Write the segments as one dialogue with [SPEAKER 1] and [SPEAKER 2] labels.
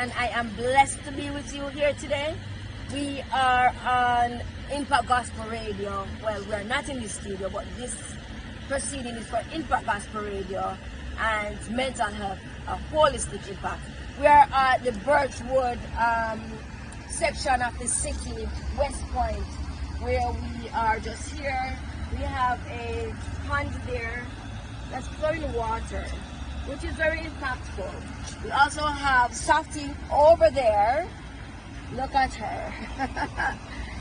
[SPEAKER 1] and I am blessed to be with you here today. We are on Impact Gospel Radio. Well, we are not in the studio, but this proceeding is for Impact Gospel Radio and Mental Health, a holistic impact. We are at the Birchwood section of the city, West Point, where we are just here. We have a pond there that's flowing water, which is very impactful. We also have Softy over there. Look at her.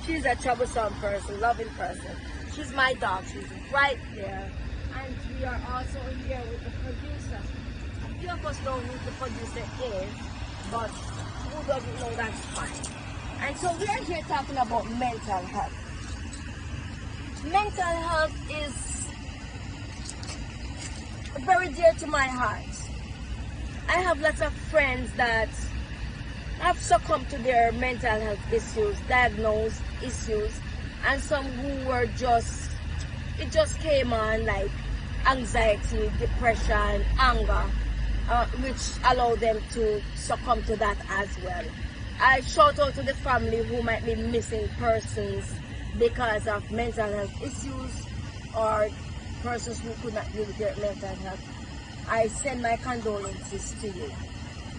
[SPEAKER 1] She's a troublesome person, loving person. She's my dog. She's right there. And we are also here with the producer. A few of us know who the producer is, but who doesn't know, that's fine. And so we are here talking about mental health. Mental health is very dear to my heart. I have lots of friends that have succumbed to their mental health issues, diagnosed issues, and some who were it just came on like anxiety, depression, anger, which allowed them to succumb to that as well. I shout out to the family who might be missing persons because of mental health issues or persons who could not deal with their mental health. I send my condolences to you.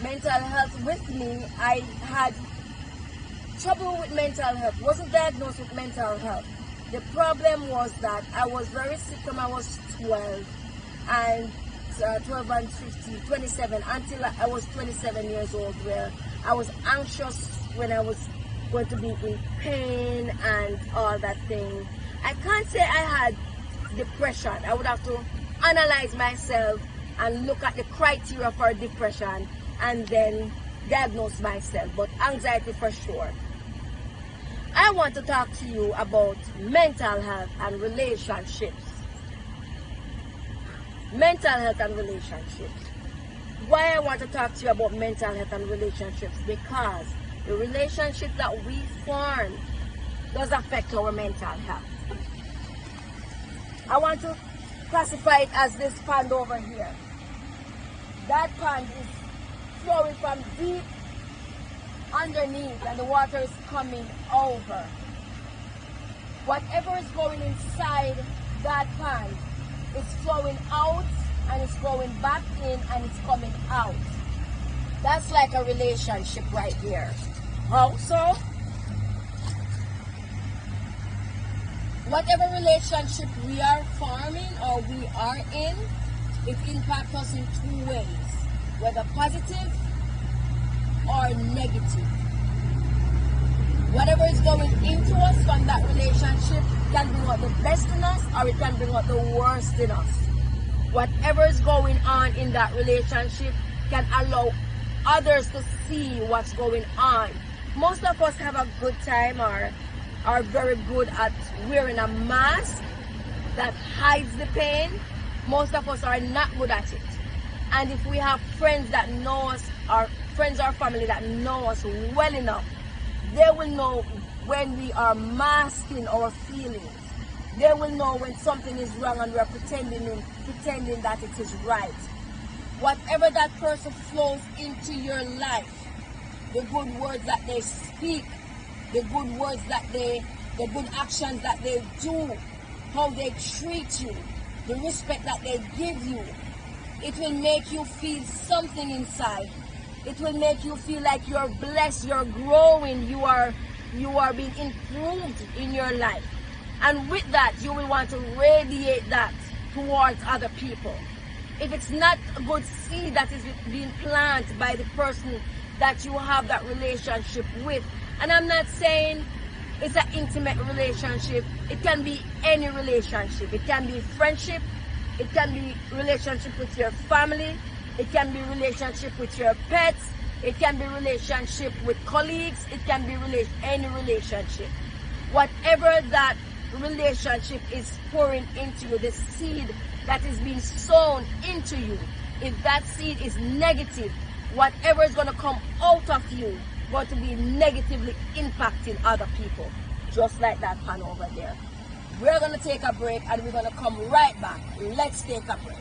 [SPEAKER 1] Mental health with me, I had trouble with mental health, wasn't diagnosed with mental health. The problem was that I was very sick when I was 12 and 12 and 15, 27, until I was 27 years old, where I was anxious when I was going to be in pain and all that thing. I can't say I had depression. I would have to analyze myself and look at the criteria for depression and then diagnose myself, but anxiety for sure. I want to talk to you about mental health and relationships. Mental health and relationships. Why I want to talk to you about mental health and relationships? Because the relationship that we form does affect our mental health. I want to classify it as this pond over here. That pond is flowing from deep underneath and the water is coming over. Whatever is going inside that pond is flowing out and it's flowing back in and it's coming out. That's like a relationship right here. How so? Whatever relationship we are forming or we are in, it impacts us in two ways, whether positive or negative. Whatever is going into us from that relationship can bring out the best in us or it can bring out the worst in us. Whatever is going on in that relationship can allow others to see what's going on. Most of us have a good time or are very good at wearing a mask that hides the pain. Most of us are not good at it. And if we have friends that know us, or friends or family that know us well enough, they will know when we are masking our feelings. They will know when something is wrong and we are pretending that it is right. Whatever that person flows into your life, the good words that they speak, the good words that the good actions that they do, how they treat you, the respect that they give you, it will make you feel something inside. It will make you feel like you're blessed, you're growing, you are being improved in your life. And with that, you will want to radiate that towards other people. If it's not a good seed that is being planted by the person that you have that relationship with, and I'm not saying it's an intimate relationship, it can be any relationship. It can be friendship, it can be relationship with your family, it can be relationship with your pets, it can be relationship with colleagues, it can be any relationship. Whatever that relationship is pouring into you, the seed that is being sown into you, if that seed is negative, whatever is going to come out of you going to be negatively impacting other people, just like that pan over there. We're going to take a break and we're going to come right back. Let's take a break.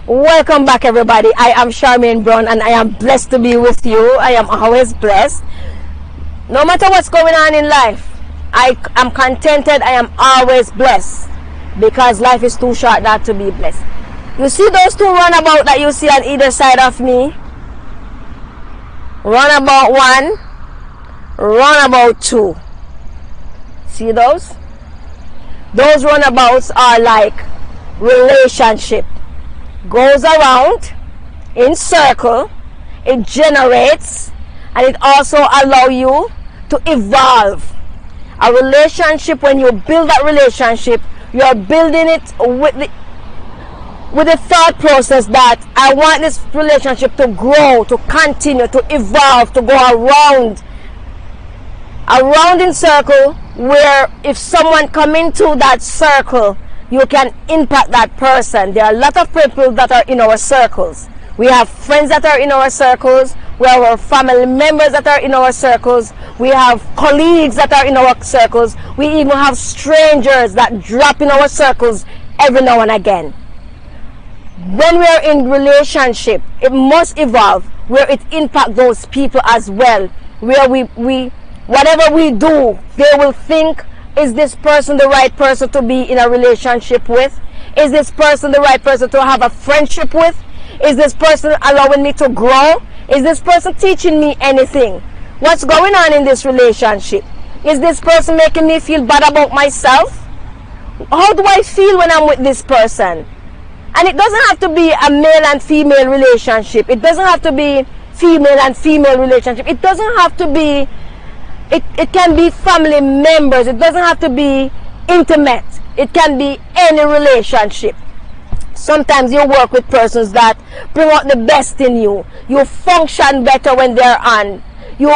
[SPEAKER 1] Welcome back, everybody. I am Charmaine Brown and I am blessed to be with you. I am always blessed. No matter what's going on in life, I am contented. I am always blessed because life is too short not to be blessed. You see those two runabout that you see on either side of me? Runabout 1, runabout 2. See those? Those runabouts are like relationship. Goes around in circle, it generates, and it also allows you to evolve. A relationship, when you build that relationship, you are building it with the thought process that I want this relationship to grow, to continue, to evolve, to go around in circle, where if someone come into that circle, you can impact that person. There are a lot of people that are in our circles. We have friends that are in our circles. We have our family members that are in our circles. We have colleagues that are in our circles. We even have strangers that drop in our circles every now and again. When we are in relationship, it must evolve where it impacts those people as well. Where we whatever we do, they will think, is this person the right person to be in a relationship with? Is this person the right person to have a friendship with? Is this person allowing me to grow? Is this person teaching me anything? What's going on in this relationship? Is this person making me feel bad about myself? How do I feel when I'm with this person? And it doesn't have to be a male and female relationship. It doesn't have to be female and female relationship. It doesn't have to be, it can be family members. It doesn't have to be intimate. It can be any relationship. Sometimes you work with persons that bring out the best in you. You function better when they're on. You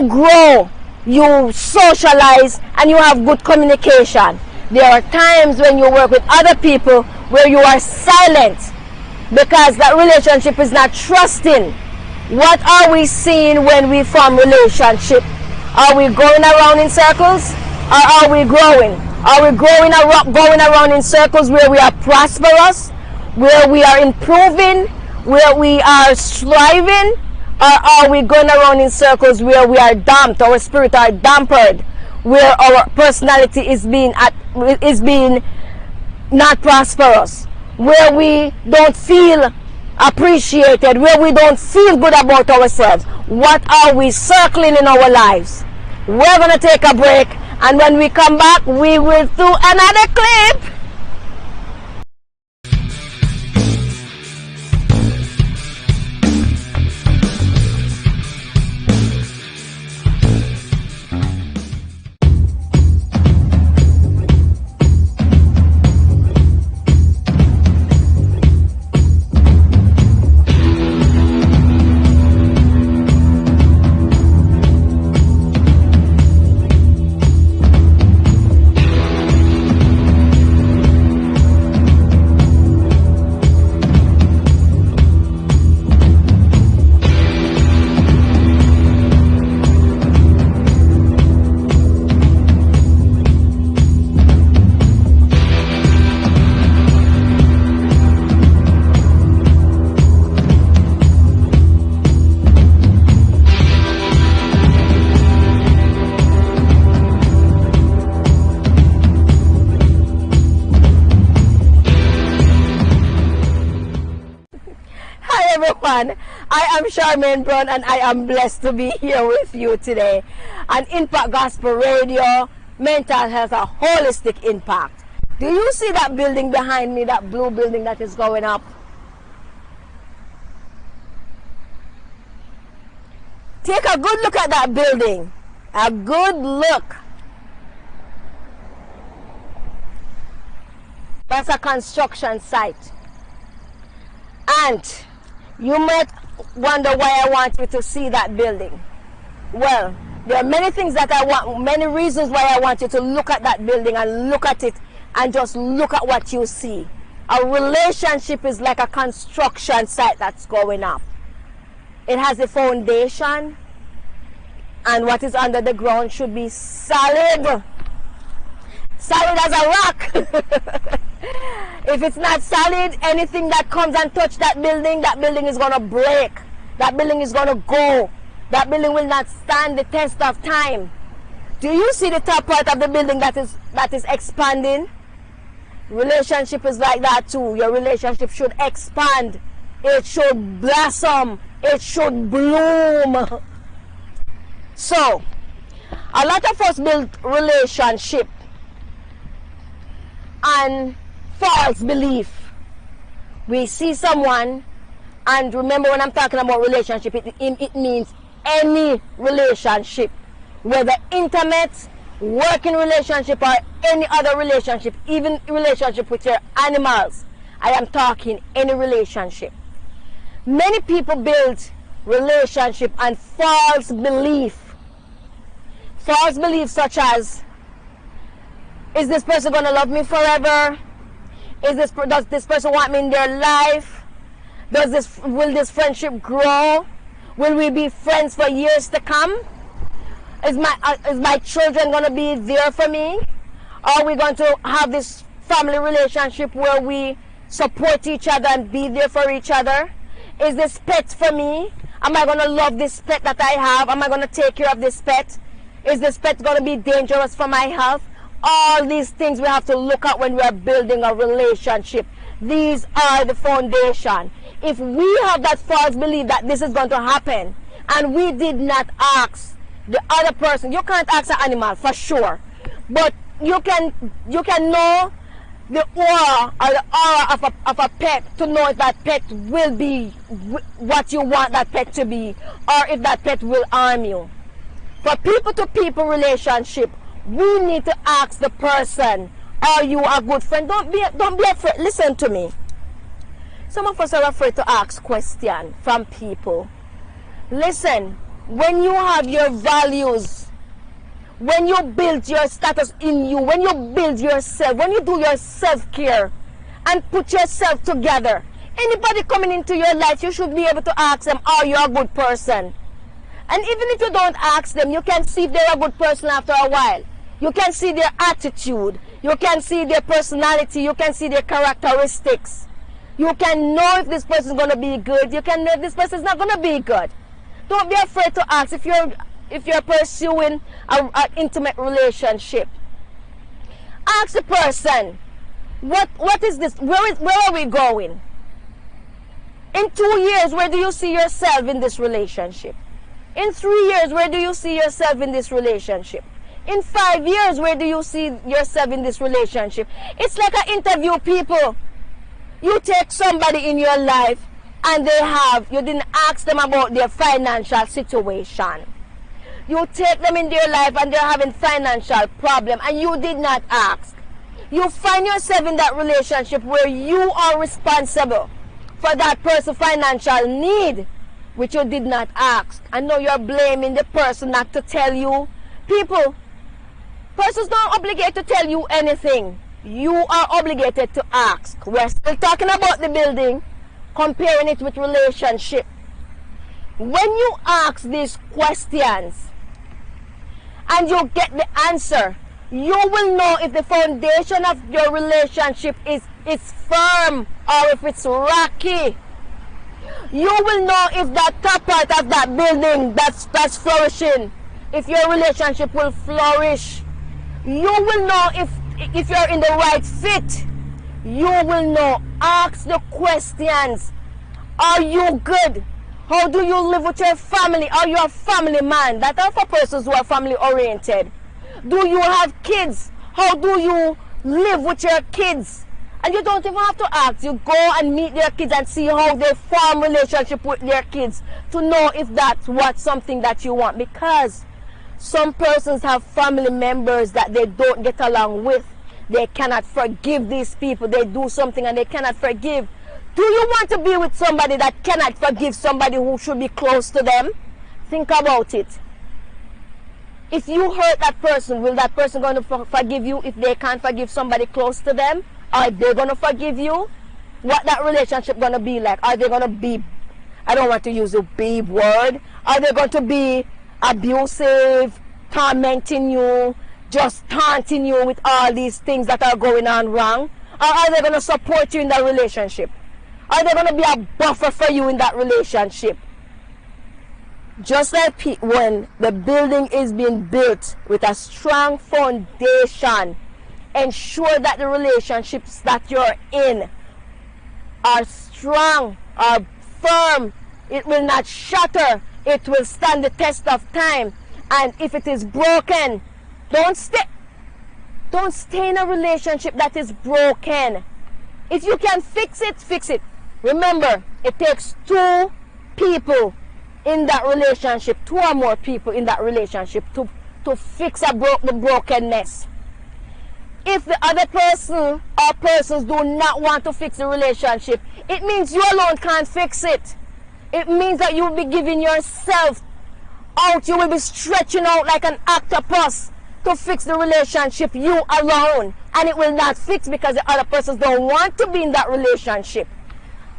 [SPEAKER 1] grow, you socialize, and you have good communication. There are times when you work with other people where you are silent because that relationship is not trusting. What are we seeing when we form relationship? Are we going around in circles, or are we growing? Are we going around in circles where we are prosperous, where we are improving, where we are striving, or are we going around in circles where we are damped, our spirit are dampened, where our personality is being not prosperous, where we don't feel appreciated, where we don't feel good about ourselves? What are we circling in our lives? We're going to take a break, and when we come back, we will do another clip. I am Charmaine Brown and I am blessed to be here with you today on Impact Gospel Radio, mental health, a holistic impact. Do you see that building behind me, that blue building that is going up? Take a good look at that building. A good look. That's a construction site. And you might wonder why I want you to see that building. Well, there are many things that I want, many reasons why I want you to look at that building and look at it and just look at what you see. A relationship is like a construction site that's going up. It has a foundation, and what is under the ground should be solid. Solid as a rock. If it's not solid, anything that comes and touch that building is going to break. That building is going to go. That building will not stand the test of time. Do you see the top part of the building that is expanding? Relationship is like that too. Your relationship should expand. It should blossom. It should bloom. So, a lot of us build relationship on false belief. We see someone, and remember when I'm talking about relationship, it means any relationship, whether intimate, working relationship, or any other relationship, even relationship with your animals. I am talking any relationship. Many people build relationship on false belief. False beliefs such as, is this person going to love me forever? Does this person want me in their life? Will this friendship grow? Will we be friends for years to come? Is my children going to be there for me? Are we going to have this family relationship where we support each other and be there for each other? Is this pet for me? Am I going to love this pet that I have? Am I going to take care of this pet? Is this pet going to be dangerous for my health? All these things we have to look at when we are building a relationship. These are the foundation. If we have that false belief that this is going to happen, and we did not ask the other person, you can't ask an animal for sure, but you can know the aura or the aura of a pet to know if that pet will be what you want that pet to be, or if that pet will harm you. For people-to-people relationship, we need to ask the person, are you a good friend? Don't be afraid. Listen to me. Some of us are afraid to ask questions from people. Listen, when you have your values, when you build your status in you, when you build yourself, when you do your self-care and put yourself together, anybody coming into your life, you should be able to ask them, are you a good person? And even if you don't ask them, you can see if they're a good person after a while. You can see their attitude. You can see their personality. You can see their characteristics. You can know if this person is going to be good. You can know if this person is not going to be good. Don't be afraid to ask if you're pursuing an intimate relationship. Ask the person, what is this? Where are we going? In 2 years, where do you see yourself in this relationship? In 3 years, where do you see yourself in this relationship? In 5 years, where do you see yourself in this relationship? It's like an interview, people. You take somebody in your life and you didn't ask them about their financial situation. You take them in their life and they're having financial problem and you did not ask. You find yourself in that relationship where you are responsible for that person's financial need, which you did not ask. And now you're blaming the person not to tell you. People, persons don't obligate to tell you anything. You are obligated to ask. We're still talking about the building, comparing it with relationship. When you ask these questions and you get the answer, you will know if the foundation of your relationship is firm or if it's rocky. You will know if that top part of that building that's flourishing, if your relationship will flourish. You will know if you're in the right fit. You will know. Ask the questions. Are you good? How do you live with your family? Are you a family man? That are for persons who are family oriented. Do you have kids? How do you live with your kids? And you don't even have to ask. You go and meet their kids and see how they form relationship with their kids to know if that's something that you want. Because some persons have family members that they don't get along with. They cannot forgive these people. They do something and they cannot forgive. Do you want to be with somebody that cannot forgive somebody who should be close to them? Think about it. If you hurt that person, will that person going to forgive you if they can't forgive somebody close to them? Are they going to forgive you? What that relationship going to be like? Are they going to be, I don't want to use a big word, are they going to be abusive, tormenting you, just taunting you with all these things that are going on wrong? Or are they going to support you in that relationship? Are they going to be a buffer for you in that relationship? Just like when the building is being built with a strong foundation, ensure that the relationships that you're in are strong, are firm. It will not shatter. It will stand the test of time. And if it is broken, don't stay in a relationship that is broken. If you can fix it, fix it. Remember, it takes two people in that relationship, two or more people in that relationship to fix the brokenness. If the other person or persons do not want to fix the relationship, it means you alone can't fix it. It means that you will be giving yourself out. You will be stretching out like an octopus to fix the relationship you alone. And it will not fix because the other persons don't want to be in that relationship.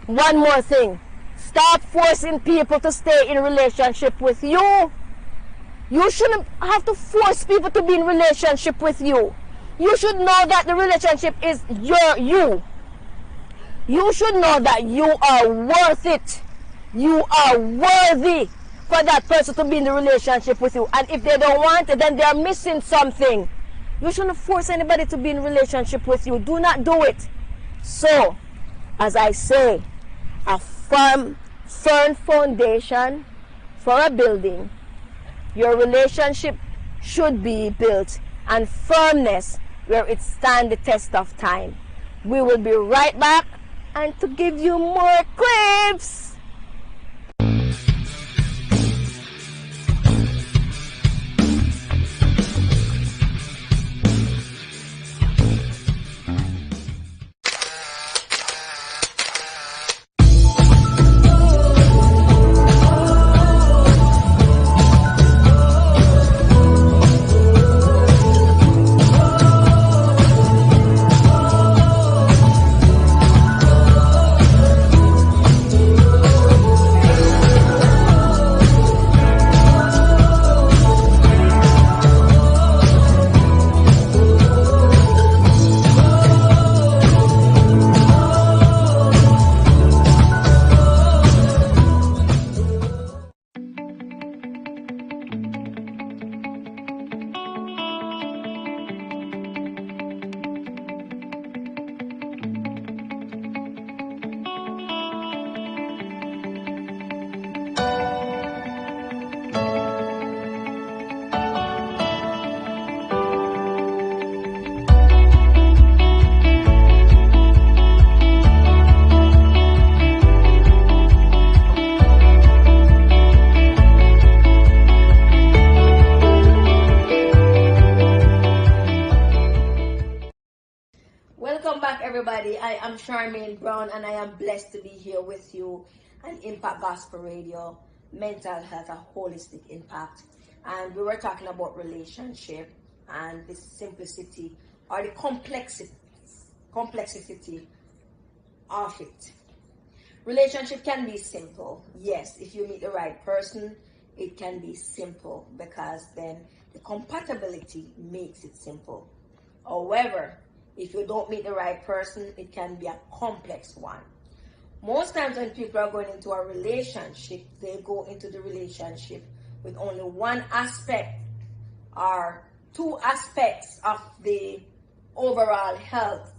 [SPEAKER 1] One more thing. Stop forcing people to stay in a relationship with you. You shouldn't have to force people to be in a relationship with you. You should know that the relationship is you. You should know that you are worth it. You are worthy for that person to be in the relationship with you. And if they don't want it, then they are missing something. You shouldn't force anybody to be in a relationship with you. Do not do it. So, as I say, a firm foundation for a building. Your relationship should be built on firmness where it stands the test of time. We will be right back and to give you more clips. Everybody, I am Charmaine Brown and I am blessed to be here with you on Impact Gospel Radio, Mental Health, a Holistic Impact. And we were talking about relationship and the simplicity or the complexity of it. Relationship can be simple. Yes, if you meet the right person, it can be simple because then the compatibility makes it simple. However, if you don't meet the right person, it can be a complex one. Most times when people are going into a relationship, they go into the relationship with only one aspect or two aspects of the overall health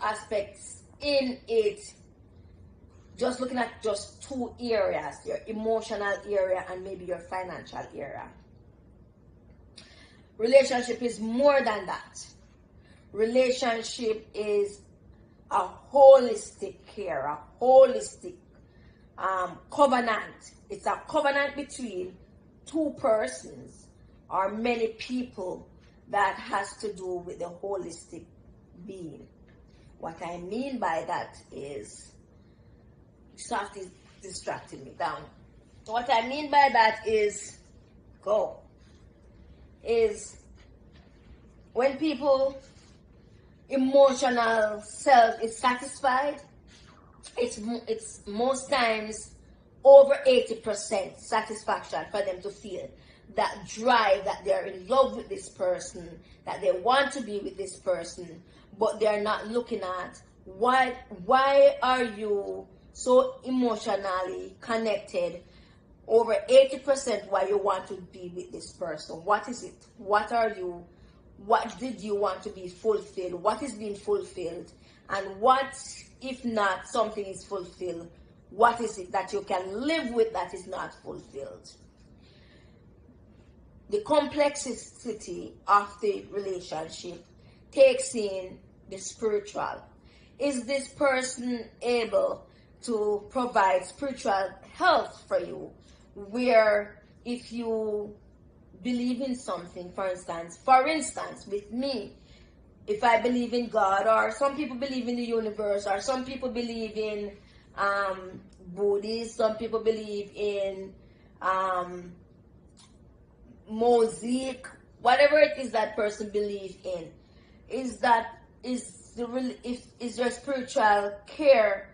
[SPEAKER 1] aspects in it. Just looking at just two areas, your emotional area and maybe your financial area. Relationship is more than that. Relationship is a holistic care, a holistic covenant. It's a covenant between two persons or many people that has to do with the holistic being. What I mean by that is, stuff is distracting me down. What I mean by that is when people emotional self is satisfied, it's most times over 80% satisfaction for them to feel that drive, that they're in love with this person, that they want to be with this person, but they're not looking at why are you so emotionally connected over 80% why you want to be with this person. What is it? What did you want to be fulfilled? What is being fulfilled? And what if not something is fulfilled? What is it that you can live with that is not fulfilled? The complexity of the relationship takes in the spiritual. Is this person able to provide spiritual health for you? Where if you believe in something, for instance, with me, if I believe in God, or some people believe in the universe, or some people believe in Buddhist, some people believe in Mosaic, whatever it is that person believes in, is your spiritual care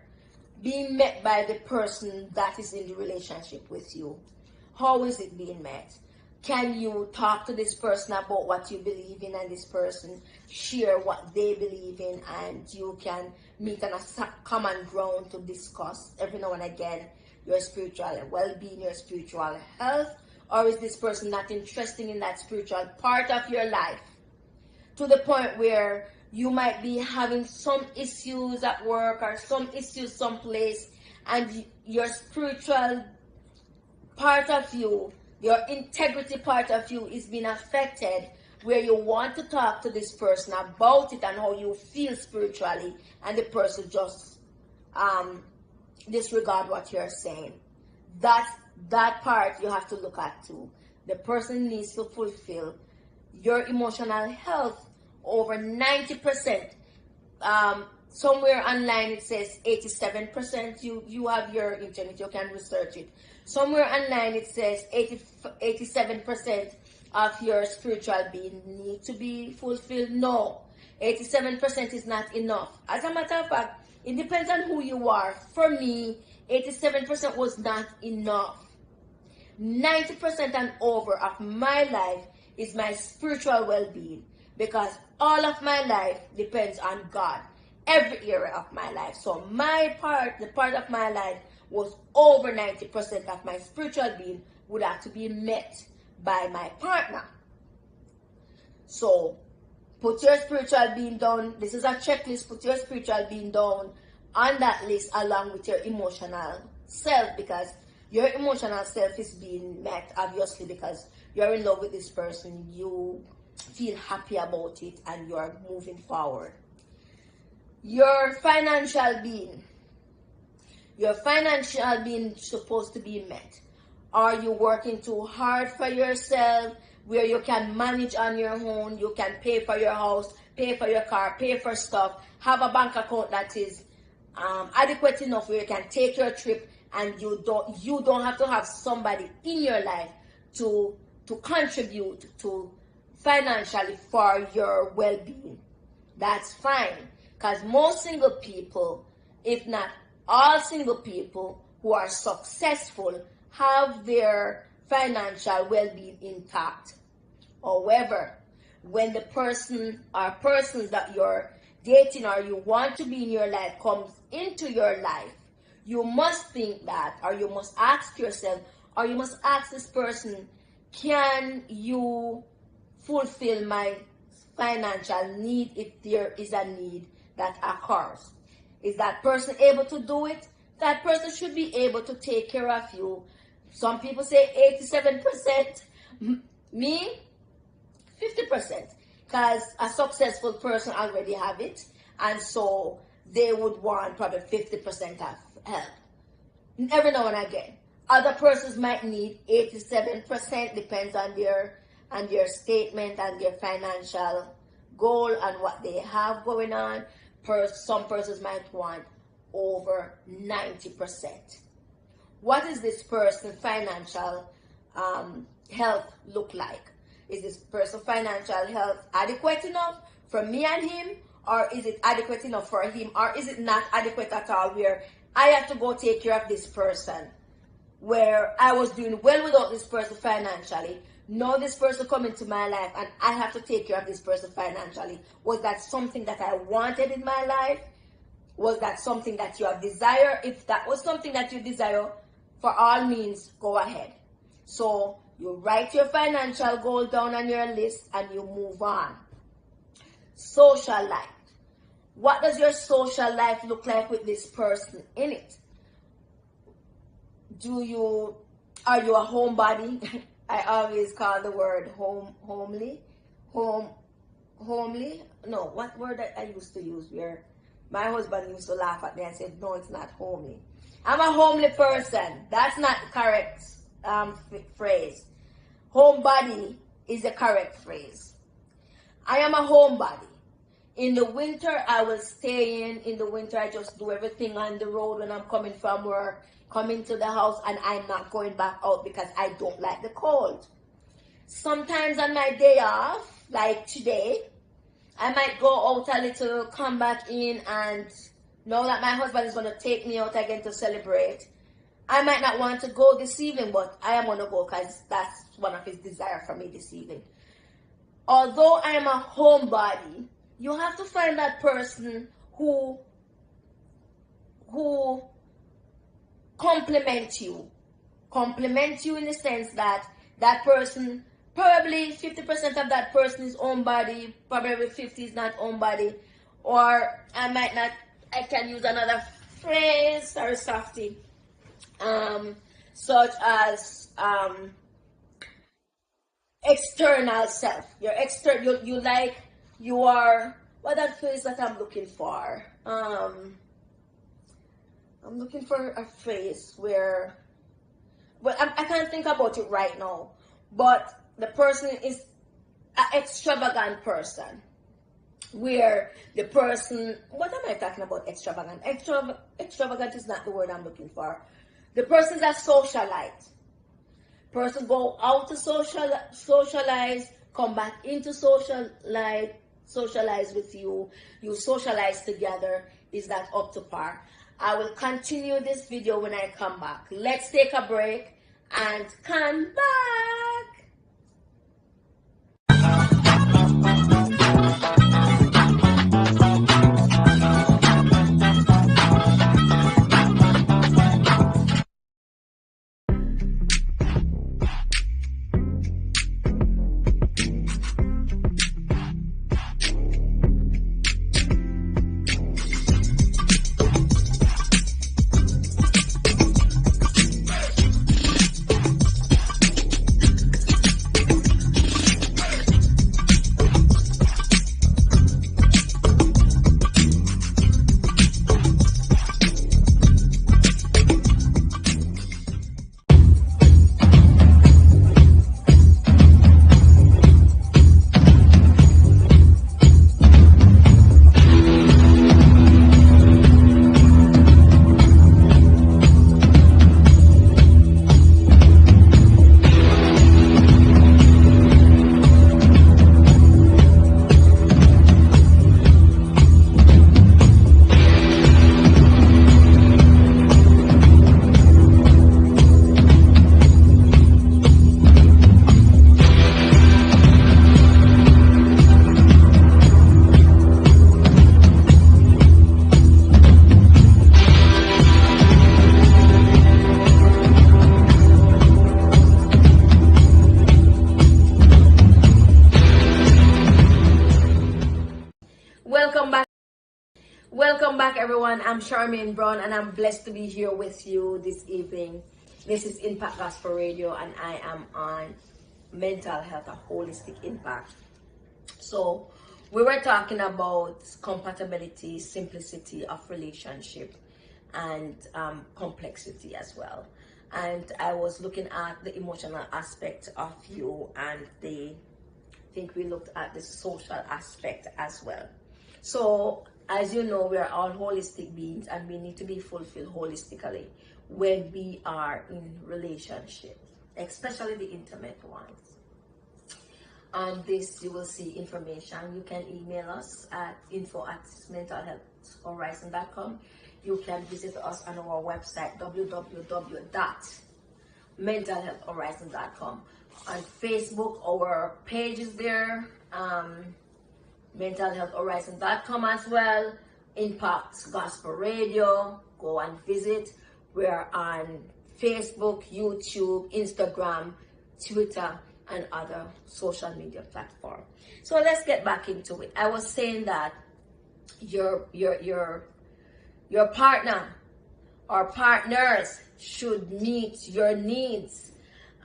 [SPEAKER 1] being met by the person that is in the relationship with you? How is it being met? Can you talk to this person about what you believe in, and this person share what they believe in, and you can meet on a common ground to discuss every now and again your spiritual well-being, your spiritual health? Or is this person not interested in that spiritual part of your life, to the point where you might be having some issues at work or some issues someplace, and your spiritual part of you, your integrity part of you is being affected, where you want to talk to this person about it and how you feel spiritually, and the person just disregard what you're saying. That part you have to look at too. The person needs to fulfill your emotional health over 90%. Somewhere online it says 87%. You have your internet, you can research it. Somewhere online it says 87% of your spiritual being need to be fulfilled. No, 87% is not enough. As a matter of fact, it depends on who you are. For me, 87% was not enough. 90% and over of my life is my spiritual well-being, because all of my life depends on God, every area of my life. So the part of my life was over 90% of my spiritual being would have to be met by my partner. So put your spiritual being down. This is a checklist. Put your spiritual being down on that list along with your emotional self, because your emotional self is being met, obviously, because you're in love with this person, you feel happy about it, and you're moving forward. Your financial being is supposed to be met. Are you working too hard for yourself, where you can manage on your own, you can pay for your house, pay for your car, pay for stuff, have a bank account that is adequate enough where you can take your trip, and you don't have to have somebody in your life to contribute to financially for your well-being? That's fine, because most single people, if not all single people who are successful, have their financial well-being intact. However, when the person or persons that you're dating or you want to be in your life comes into your life, you must think that, or you must ask yourself, or you must ask this person, can you fulfill my financial need if there is a need that occurs? Is that person able to do it? That person should be able to take care of you. Some people say 87%. Me, 50. Because a successful person already have it. And so they would want probably 50% of help. Every now and again. Other persons might need 87%, depends on their statement and their financial goal and what they have going on. Some persons might want over 90%. What is this person's financial health look like? Is this person's financial health adequate enough for me and him? Or is it adequate enough for him? Or is it not adequate at all, where I have to go take care of this person, where I was doing well without this person financially, Now this person come into my life and I have to take care of this person financially. Was that something that I wanted in my life? Was that something that you have desired? If that was something that you desire, for all means, go ahead. So you write your financial goal down on your list and you move on. Social life. What does your social life look like with this person in it? Are you a homebody? I always call the word homely. Homely? No, what word I used to use where my husband used to laugh at me and said, no, it's not homely. I'm a homely person. That's not the correct phrase. Homebody is the correct phrase. I am a homebody. In the winter, I will stay in. In the winter, I just do everything on the road when I'm coming from work, coming to the house, and I'm not going back out because I don't like the cold. Sometimes on my day off, like today, I might go out a little, come back in, and know that my husband is going to take me out again to celebrate. I might not want to go this evening, but I am going to go because that's one of his desires for me this evening. Although I am a homebody, you have to find that person who compliments you. Compliments you in the sense that that person, probably 50% of that person is homebody, probably 50 is not homebody, or I can use another phrase, sorry, softy, such as external self. Your external, you are, what that phrase that I'm looking for? I'm looking for a phrase where, well, I can't think about it right now, but the person is an extravagant person. Where the person, what am I talking about extravagant? Extravagant is not the word I'm looking for. The person is a socialite. Person go out to socialize, come back into socialize with you. You socialize together. Is that up to par? I will continue this video when I come back. Let's take a break and come back. Welcome back everyone. I'm Charmaine Brown and I'm blessed to be here with you this evening. This is Impact Gospel Radio and I am on mental health, a holistic impact. So we were talking about compatibility, simplicity of relationship, and complexity as well. And I was looking at the emotional aspect of you, and I think we looked at the social aspect as well. So as you know, we are all holistic beings and we need to be fulfilled holistically when we are in relationships, especially the intimate ones. On this, you will see information. You can email us at info@mentalhealthhorizon.com. You can visit us on our website, www.mentalhealthhorizon.com. on Facebook. Our page is there. mentalhealthhorizon.com as well. Impact Gospel Radio. Go and visit. We're on Facebook, YouTube, Instagram, Twitter, and other social media platforms. So let's get back into it. I was saying that your partner or partners should meet your needs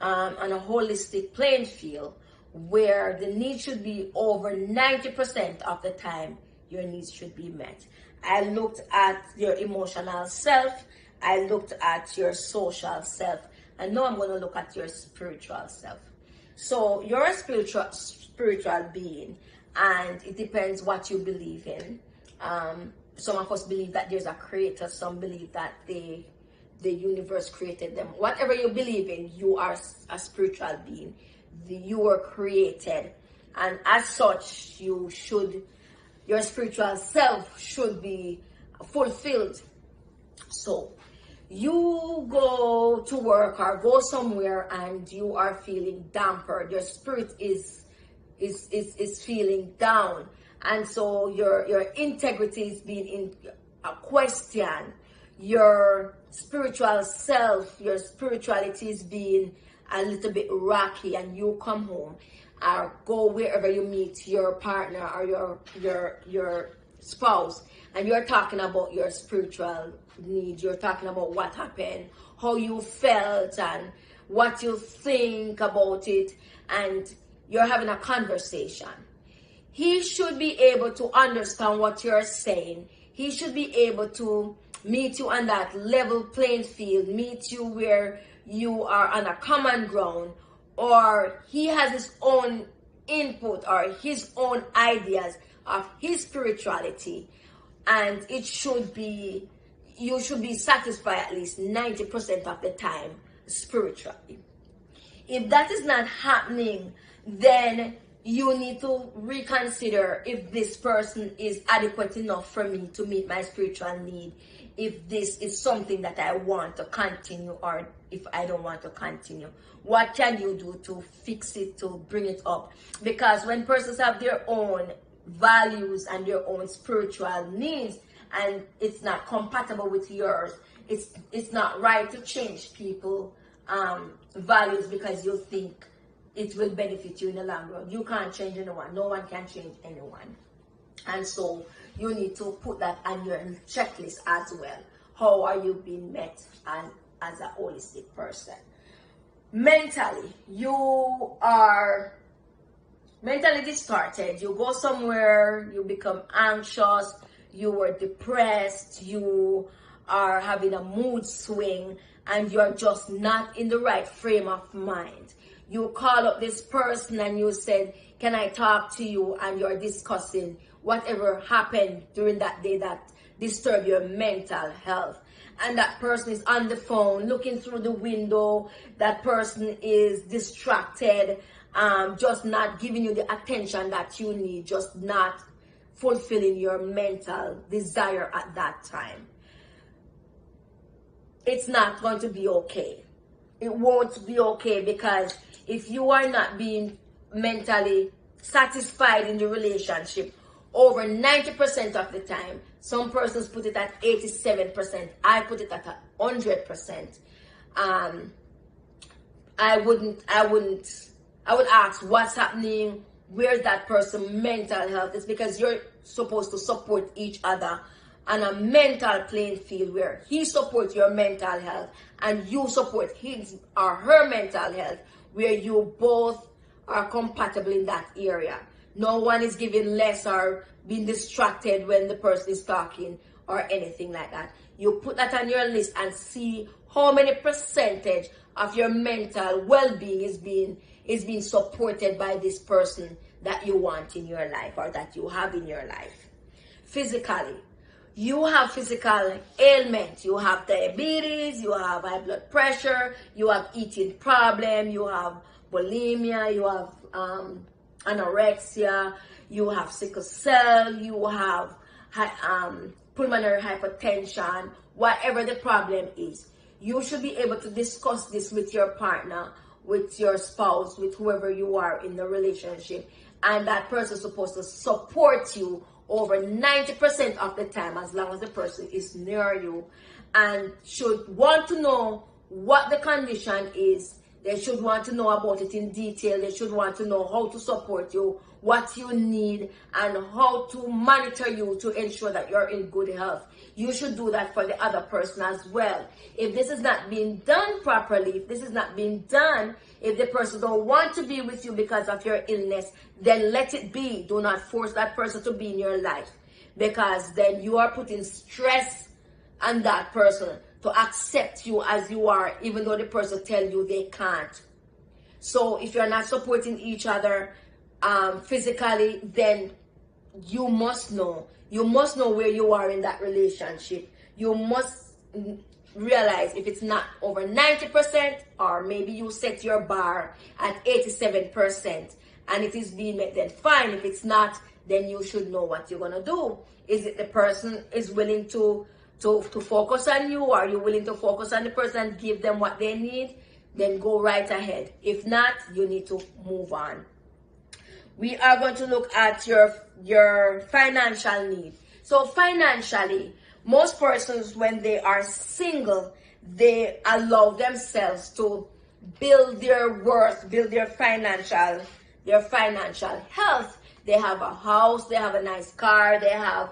[SPEAKER 1] on a holistic playing field, where the needs should be over 90% of the time your needs should be met. I looked at your emotional self, I looked at your social self, and now I'm going to look at your spiritual self. So you're a spiritual being, and it depends what you believe in. Some of us believe that there's a creator, some believe that the universe created them. Whatever you believe in, you are a spiritual being. You were created, and as such, your spiritual self should be fulfilled. So you go to work or go somewhere and you are feeling damper. Your spirit is feeling down, and so your integrity is being in a question. Your spiritual self, your spirituality is being a little bit rocky, and you come home or go wherever you meet your partner or your spouse, and you're talking about your spiritual needs. You're talking about what happened, how you felt, and what you think about it, and you're having a conversation. He should be able to understand what you're saying. He should be able to meet you on that level playing field, meet you where you are on a common ground, or he has his own input or his own ideas of his spirituality, and you should be satisfied at least 90% of the time spiritually. If that is not happening, then you need to reconsider if this person is adequate enough for me to meet my spiritual need, if this is something that I want to continue, or if I don't want to continue. What can you do to fix it, to bring it up? Because when persons have their own values and their own spiritual needs, and it's not compatible with yours, it's not right to change people values because you think it will benefit you in the long run. You can't change anyone. No one can change anyone. And so you need to put that on your checklist as well. How are you being met and as a holistic person? Mentally, you are mentally distorted. You go somewhere, you become anxious, you were depressed, you are having a mood swing, and you're just not in the right frame of mind. You call up this person and you said, can I talk to you? And you're discussing whatever happened during that day that disturbed your mental health. And that person is on the phone, looking through the window. That person is distracted, just not giving you the attention that you need, just not fulfilling your mental desire at that time. It's not going to be okay. It won't be okay, because if you are not being mentally satisfied in the relationship over 90% of the time, some persons put it at 87%, I put it at 100%. I would ask what's happening, where's that person's mental health? It's because you're supposed to support each other on a mental playing field, where he supports your mental health and you support his or her mental health, where you both are compatible in that area. No one is giving less or being distracted when the person is talking or anything like that. You put that on your list and see how many percentage of your mental well-being is being supported by this person that you want in your life or that you have in your life. Physically, you have physical ailments. You have diabetes, you have high blood pressure, you have eating problem, you have bulimia, you have anorexia, you have sickle cell, you have pulmonary hypertension, whatever the problem is. You should be able to discuss this with your partner with your spouse, with whoever you are in the relationship, and that person is supposed to support you over 90% of the time, as long as the person is near you, and should want to know what the condition is. They should want to know about it in detail. They should want to know how to support you, what you need, and how to monitor you to ensure that you're in good health. You should do that for the other person as well. If this is not being done properly, if this is not being done, if the person don't want to be with you because of your illness, then let it be. Do not force that person to be in your life, because then you are putting stress on that person to accept you as you are, even though the person tell you they can't. So if you're not supporting each other physically, then you must know where you are in that relationship. You must realize if it's not over 90%, or maybe you set your bar at 87% and it is being met, then fine. If it's not, then you should know what you're gonna do. Is it the person is willing to focus on you? Are you willing to focus on the person and give them what they need? Then go right ahead. If not, you need to move on. We are going to look at your financial need. So financially, most persons, when they are single, they allow themselves to build their worth, build their financial health. They have a house, they have a nice car, they are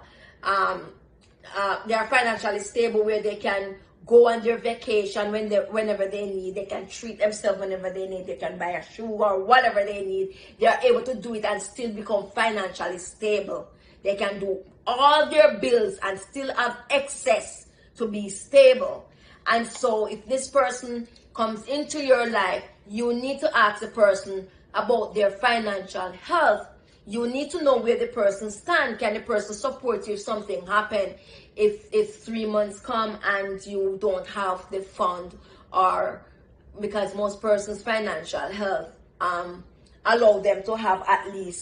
[SPEAKER 1] financially stable, where they can go on their vacation whenever they need. They can treat themselves whenever they need. They can buy a shoe or whatever they need. They are able to do it and still become financially stable. They can do all their bills and still have excess to be stable. And so if this person comes into your life, you need to ask the person about their financial health. You need to know where the person stands. Can the person support you if something happens? If 3 months come and you don't have the fund, or because most persons' financial health allow them to have at least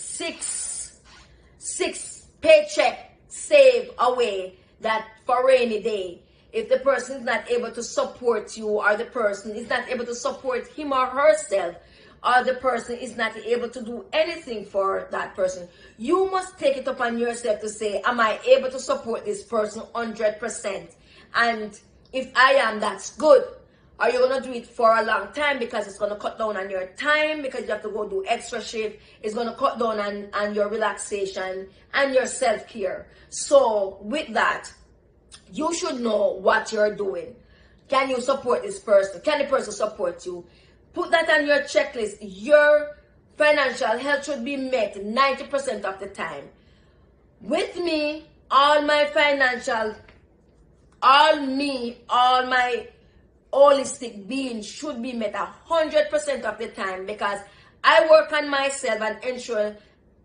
[SPEAKER 1] six paycheck saved away, that for rainy day. If the person is not able to support you, or the person is not able to support him or herself, or the person is not able to do anything for that person, you must take it upon yourself to say, am I able to support this person 100%? And if I am, that's good. Are you going to do it for a long time? Because it's going to cut down on your time, because you have to go do extra shift. It's going to cut down on your relaxation and your self-care. So with that, you should know what you're doing. Can you support this person? Can the person support you? Put that on your checklist. Your financial health should be met 90% of the time. With me, all my holistic being should be met 100% of the time, because I work on myself and ensure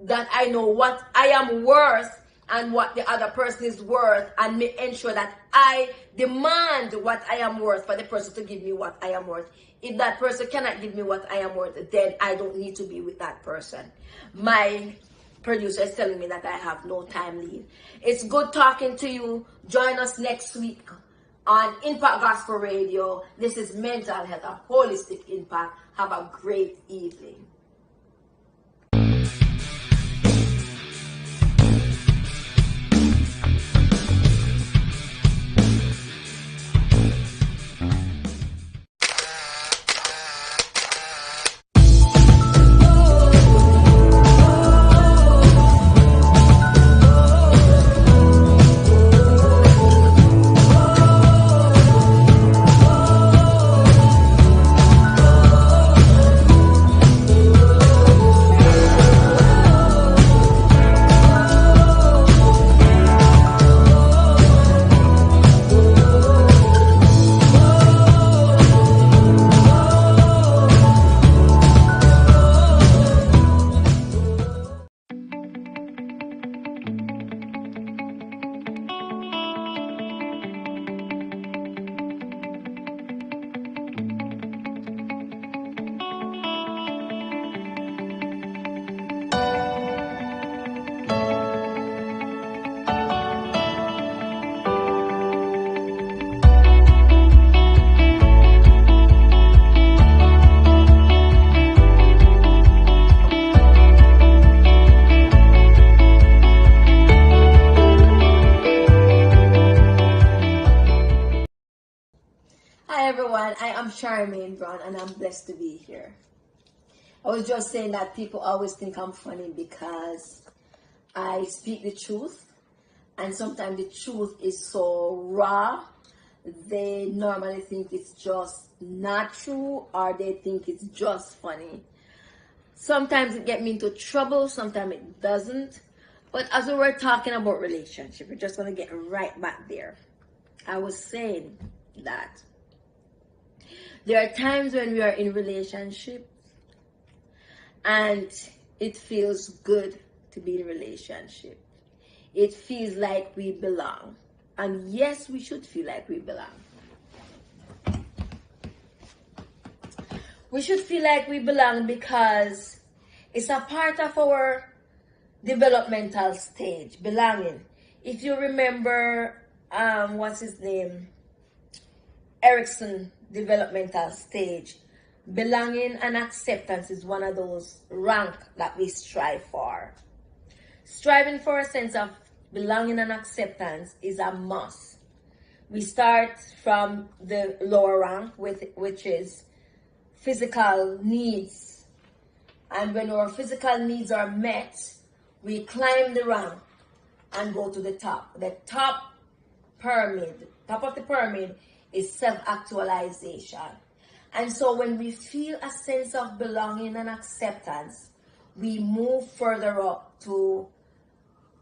[SPEAKER 1] that I know what I am worth and what the other person is worth, and ensure that I demand what I am worth for the person to give me what I am worth. If that person cannot give me what I am worth, then I don't need to be with that person. My producer is telling me that I have no time leave. It's good talking to you. Join us next week on Impact Gospel Radio. This is Mental Health, a holistic impact. Have a great evening. And I am Charmaine Brown, and I'm blessed to be here. I was just saying that people always think I'm funny because I speak the truth, and sometimes the truth is so raw, they normally think it's just not true, or they think it's just funny. Sometimes it gets me into trouble, sometimes it doesn't. But as we were talking about relationship, we're just going to get right back there. I was saying that there are times when we are in relationship and it feels good to be in a relationship. It feels like we belong. And yes, we should feel like we belong. We should feel like we belong because it's a part of our developmental stage, belonging. If you remember, what's his name? Erikson developmental stage. Belonging and acceptance is one of those rank that we strive for. Striving for a sense of belonging and acceptance is a must. We start from the lower rank, which is physical needs. And when our physical needs are met, we climb the rank and go to the top. The top of the pyramid is self-actualization. And so when we feel a sense of belonging and acceptance, we move further up to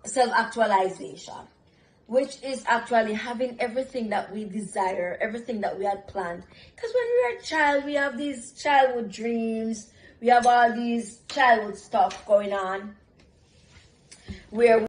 [SPEAKER 1] self-actualization, which is actually having everything that we desire, everything that we had planned. Because when we are a child, we have these childhood dreams, we have all these childhood stuff going on, where